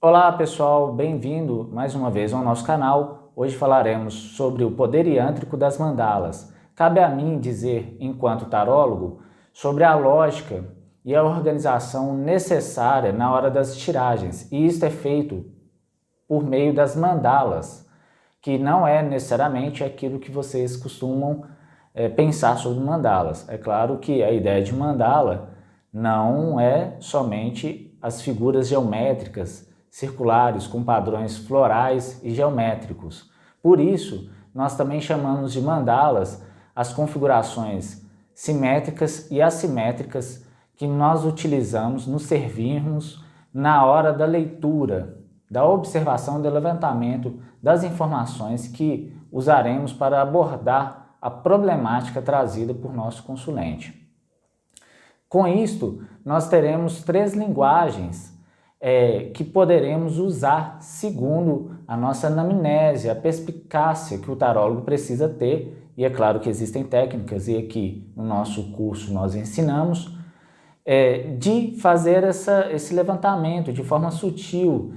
Olá pessoal, bem-vindo mais uma vez ao nosso canal. Hoje falaremos sobre o poder iântrico das mandalas. Cabe a mim dizer, enquanto tarólogo, sobre a lógica e a organização necessária na hora das tiragens. E isto é feito por meio das mandalas, que não é necessariamente aquilo que vocês costumam pensar sobre mandalas. É claro que a ideia de mandala não é somente as figuras geométricas circulares com padrões florais e geométricos. Por isso, nós também chamamos de mandalas as configurações simétricas e assimétricas que nós utilizamos, nos servirmos na hora da leitura, da observação e do levantamento das informações que usaremos para abordar a problemática trazida por nosso consulente. Com isto, nós teremos três linguagens que poderemos usar segundo a nossa anamnese, a perspicácia que o tarólogo precisa ter, e é claro que existem técnicas, e aqui no nosso curso nós ensinamos, de fazer esse levantamento de forma sutil,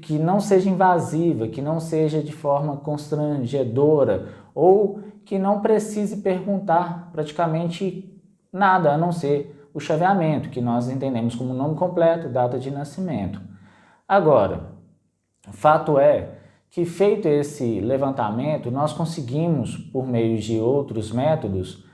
que não seja invasiva, que não seja de forma constrangedora, ou que não precise perguntar praticamente nada, a não ser o chaveamento, que nós entendemos como nome completo, data de nascimento. Agora, fato é que, feito esse levantamento, nós conseguimos, por meio de outros métodos,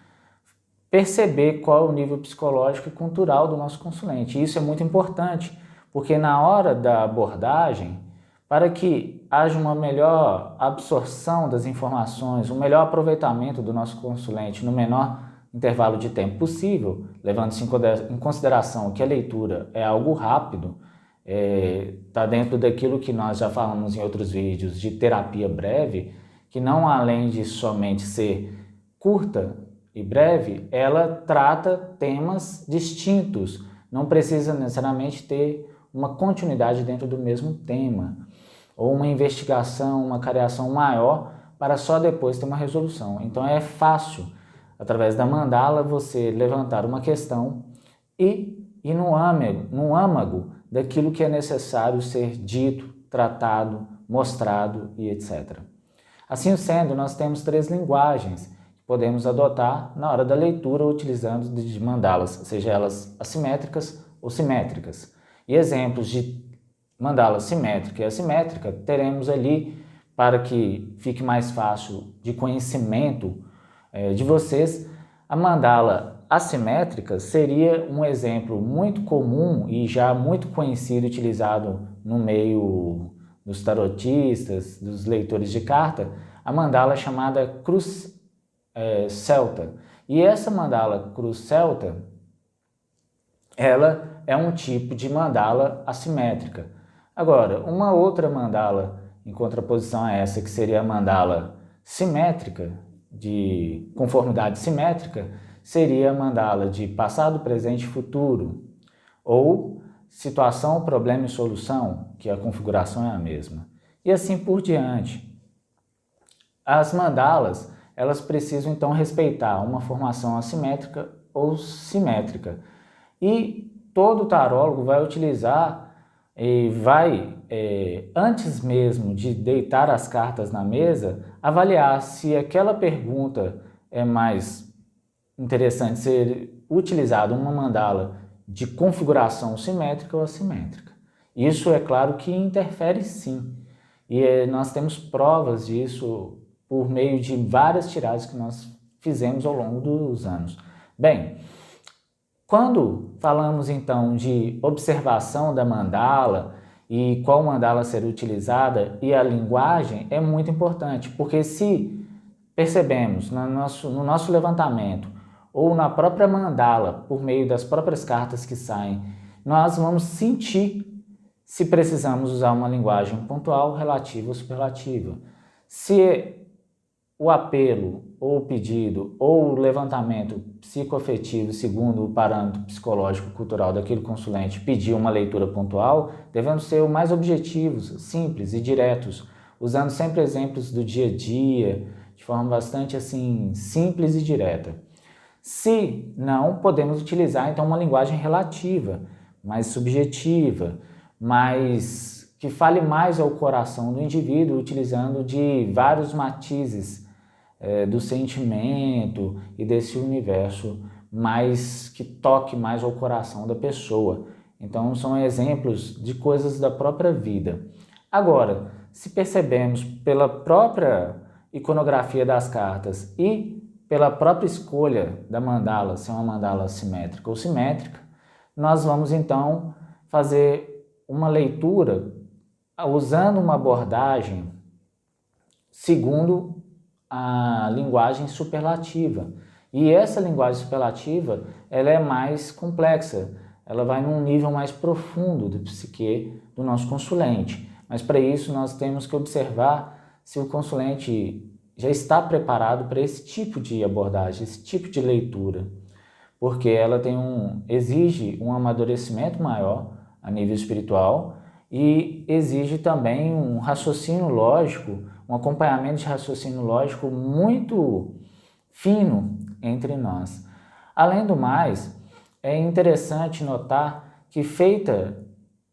perceber qual é o nível psicológico e cultural do nosso consulente. E isso é muito importante, porque na hora da abordagem, para que haja uma melhor absorção das informações, um melhor aproveitamento do nosso consulente no menor intervalo de tempo possível, levando-se em consideração que a leitura é algo rápido, está dentro daquilo que nós já falamos em outros vídeos de terapia breve, que não além de somente ser curta e breve, ela trata temas distintos, não precisa necessariamente ter uma continuidade dentro do mesmo tema, ou uma investigação, uma cariação maior, para só depois ter uma resolução. Então é fácil, através da mandala, você levantar uma questão e ir no âmago daquilo que é necessário ser dito, tratado, mostrado e etc. Assim sendo, nós temos três linguagens que podemos adotar na hora da leitura utilizando de mandalas, seja elas assimétricas ou simétricas. E exemplos de mandala simétrica e assimétrica teremos ali, para que fique mais fácil de conhecimento de vocês. A mandala assimétrica seria um exemplo muito comum e já muito conhecido, utilizado no meio dos tarotistas, dos leitores de carta, a mandala chamada cruz celta. E essa mandala cruz celta, ela é um tipo de mandala assimétrica. Agora, uma outra mandala em contraposição a essa, que seria a mandala simétrica, de conformidade simétrica, seria a mandala de passado, presente e futuro, ou situação, problema e solução, que a configuração é a mesma. E assim por diante. As mandalas, elas precisam então respeitar uma formação assimétrica ou simétrica. E todo tarólogo vai utilizar e vai, antes mesmo de deitar as cartas na mesa, avaliar se aquela pergunta é mais interessante ser utilizada uma mandala de configuração simétrica ou assimétrica. Isso é claro que interfere sim, e nós temos provas disso por meio de várias tiragens que nós fizemos ao longo dos anos. Bem, quando falamos então de observação da mandala e qual mandala ser utilizada e a linguagem, é muito importante, porque se percebemos no nosso levantamento ou na própria mandala, por meio das próprias cartas que saem, nós vamos sentir se precisamos usar uma linguagem pontual, relativa ou superlativa. Se o apelo, ou o pedido, ou o levantamento psicoafetivo, segundo o parâmetro psicológico cultural daquele consulente, pedir uma leitura pontual, devemos ser o mais objetivos, simples e diretos, usando sempre exemplos do dia a dia, de forma bastante assim, simples e direta. Se não, podemos utilizar então uma linguagem relativa, mais subjetiva, mais que fale mais ao coração do indivíduo, utilizando de vários matizes do sentimento e desse universo mais que toque mais ao coração da pessoa. Então, são exemplos de coisas da própria vida. Agora, se percebemos pela própria iconografia das cartas e pela própria escolha da mandala, se é uma mandala simétrica ou simétrica, nós vamos então fazer uma leitura usando uma abordagem segundo a linguagem superlativa. E essa linguagem superlativa, ela é mais complexa, ela vai num nível mais profundo do psique do nosso consulente. Mas para isso nós temos que observar se o consulente já está preparado para esse tipo de abordagem, esse tipo de leitura, porque ela exige um amadurecimento maior a nível espiritual e exige também um raciocínio lógico, um acompanhamento de raciocínio lógico muito fino entre nós. Além do mais, é interessante notar que feita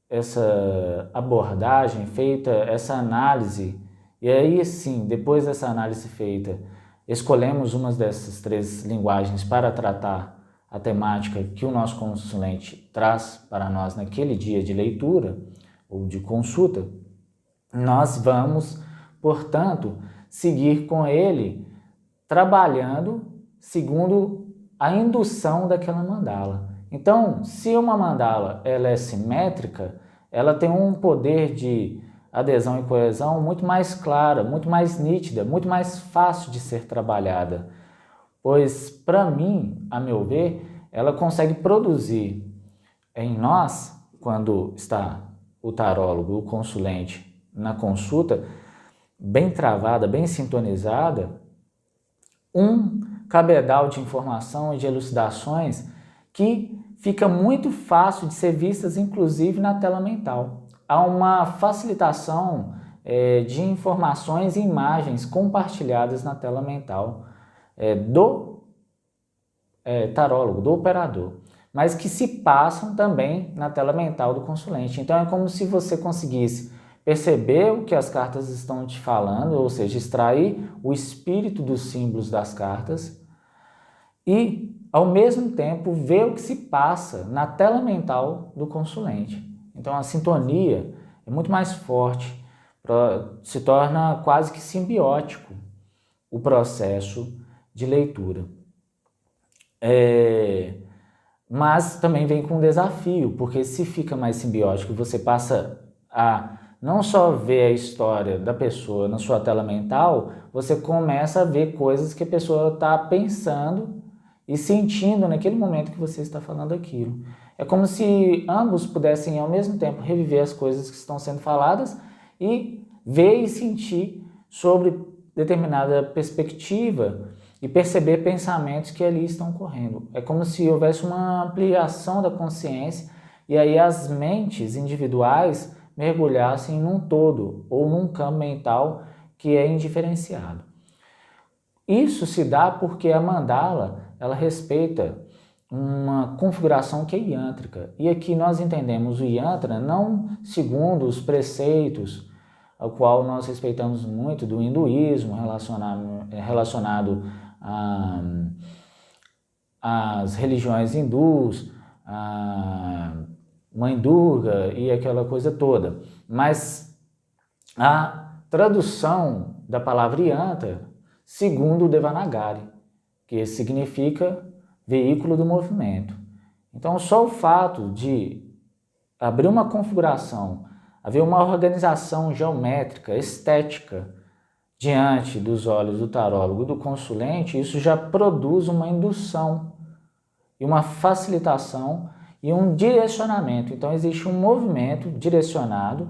essa abordagem, feita essa análise, e aí sim, depois dessa análise feita, escolhemos uma dessas 3 linguagens para tratar a temática que o nosso consulente traz para nós naquele dia de leitura ou de consulta, nós vamos, portanto, seguir com ele trabalhando segundo a indução daquela mandala. Então, se uma mandala ela é simétrica, ela tem um poder de adesão e coesão muito mais clara, muito mais nítida, muito mais fácil de ser trabalhada. Pois, para mim, a meu ver, ela consegue produzir em nós, quando está o tarólogo, o consulente, na consulta, bem travada, bem sintonizada, um cabedal de informação e de elucidações que fica muito fácil de ser vistas, inclusive na tela mental. Há uma facilitação de informações e imagens compartilhadas na tela mental do tarólogo, do operador, mas que se passam também na tela mental do consulente. Então é como se você conseguisse perceber o que as cartas estão te falando, ou seja, extrair o espírito dos símbolos das cartas e, ao mesmo tempo, ver o que se passa na tela mental do consulente. Então a sintonia é muito mais forte, se torna quase que simbiótico o processo de leitura. Mas também vem com um desafio, porque se fica mais simbiótico, você passa a não só ver a história da pessoa na sua tela mental, você começa a ver coisas que a pessoa está pensando e sentindo naquele momento que você está falando aquilo. É como se ambos pudessem ao mesmo tempo reviver as coisas que estão sendo faladas e ver e sentir sobre determinada perspectiva e perceber pensamentos que ali estão ocorrendo. É como se houvesse uma ampliação da consciência e aí as mentes individuais mergulhassem num todo ou num campo mental que é indiferenciado. Isso se dá porque a mandala ela respeita uma configuração que é iântrica. E aqui nós entendemos o yantra não segundo os preceitos ao qual nós respeitamos muito do hinduísmo relacionado às religiões hindus, a Mãe Durga e aquela coisa toda. Mas a tradução da palavra yantra segundo o Devanagari, que significa veículo do movimento. Então, só o fato de abrir uma configuração, haver uma organização geométrica, estética, diante dos olhos do tarólogo e do consulente, isso já produz uma indução e uma facilitação e um direcionamento. Então, existe um movimento direcionado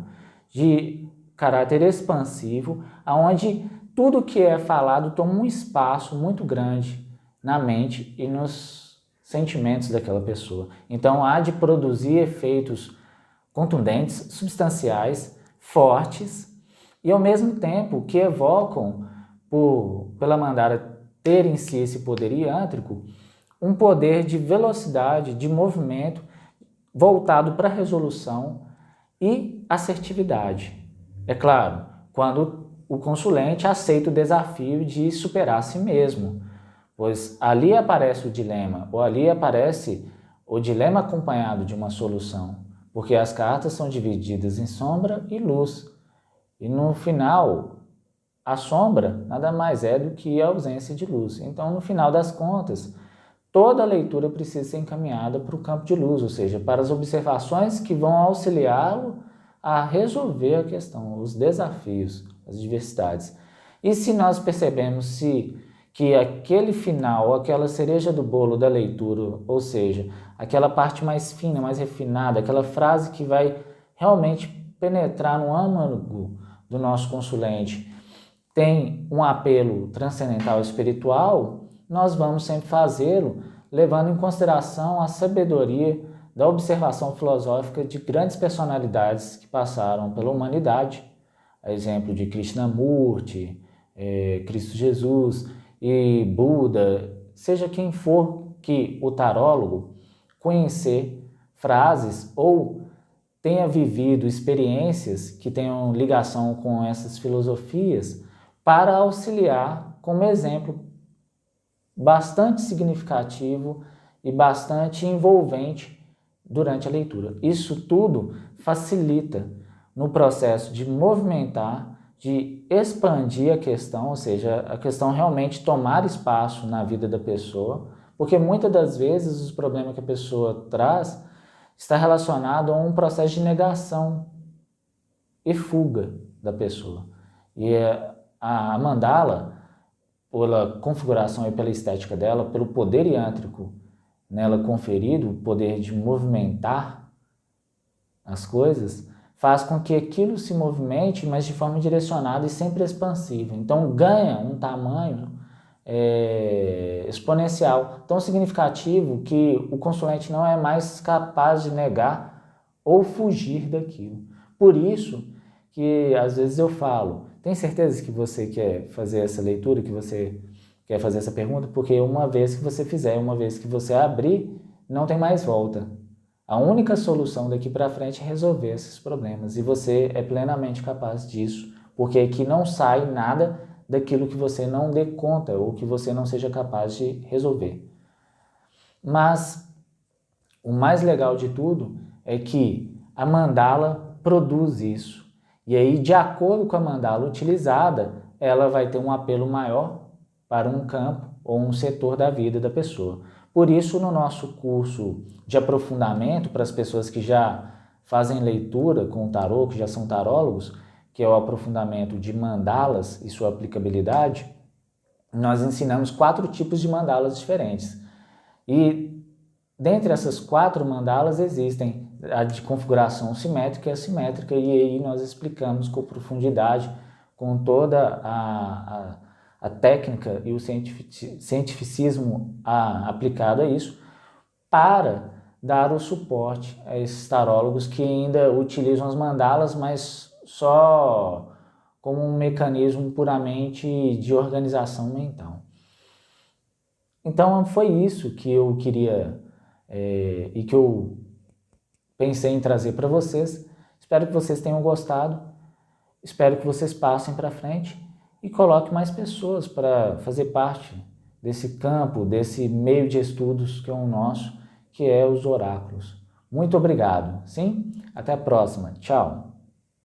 de caráter expansivo, onde tudo que é falado toma um espaço muito grande na mente e nos sentimentos daquela pessoa. Então, há de produzir efeitos contundentes, substanciais, fortes e, ao mesmo tempo, que evocam, pela mandala ter em si esse poder iântrico, um poder de velocidade, de movimento voltado para a resolução e assertividade. É claro, quando o consulente aceita o desafio de superar a si mesmo, pois ali aparece o dilema, ou ali aparece o dilema acompanhado de uma solução, porque as cartas são divididas em sombra e luz. E no final, a sombra nada mais é do que a ausência de luz. Então, no final das contas, toda a leitura precisa ser encaminhada para o campo de luz, ou seja, para as observações que vão auxiliá-lo a resolver a questão, os desafios, as diversidades. E se nós percebemos que aquele final, aquela cereja do bolo da leitura, ou seja, aquela parte mais fina, mais refinada, aquela frase que vai realmente penetrar no âmago do nosso consulente, tem um apelo transcendental espiritual, nós vamos sempre fazê-lo levando em consideração a sabedoria da observação filosófica de grandes personalidades que passaram pela humanidade, a exemplo de Krishnamurti, Cristo Jesus e Buda, seja quem for que o tarólogo conhecer frases ou tenha vivido experiências que tenham ligação com essas filosofias para auxiliar como exemplo bastante significativo e bastante envolvente durante a leitura. Isso tudo facilita no processo de movimentar, de expandir a questão, ou seja, a questão realmente tomar espaço na vida da pessoa, porque muitas das vezes os problemas que a pessoa traz está relacionado a um processo de negação e fuga da pessoa. E a mandala, pela configuração e pela estética dela, pelo poder yântrico nela conferido, o poder de movimentar as coisas, faz com que aquilo se movimente, mas de forma direcionada e sempre expansiva. Então ganha um tamanho exponencial, tão significativo que o consulente não é mais capaz de negar ou fugir daquilo. Por isso que às vezes eu falo, tem certeza que você quer fazer essa leitura, que você quer fazer essa pergunta? Porque uma vez que você fizer, uma vez que você abrir, não tem mais volta. A única solução daqui para frente é resolver esses problemas e você é plenamente capaz disso, porque aqui não sai nada daquilo que você não dê conta ou que você não seja capaz de resolver. Mas o mais legal de tudo é que a mandala produz isso. E aí, de acordo com a mandala utilizada, ela vai ter um apelo maior para um campo ou um setor da vida da pessoa. Por isso, no nosso curso de aprofundamento, para as pessoas que já fazem leitura com o tarô, que já são tarólogos, que é o aprofundamento de mandalas e sua aplicabilidade, nós ensinamos 4 tipos de mandalas diferentes. E dentre essas 4 mandalas existem a de configuração simétrica e assimétrica, e aí nós explicamos com profundidade, com toda a técnica e o cientificismo aplicado a isso, para dar o suporte a esses tarólogos que ainda utilizam as mandalas, mas só como um mecanismo puramente de organização mental. Então foi isso que eu queria e que eu pensei em trazer para vocês. Espero que vocês tenham gostado, espero que vocês passem para frente e coloquem mais pessoas para fazer parte desse campo, desse meio de estudos que é o nosso, que é os oráculos. Muito obrigado, sim? Até a próxima. Tchau!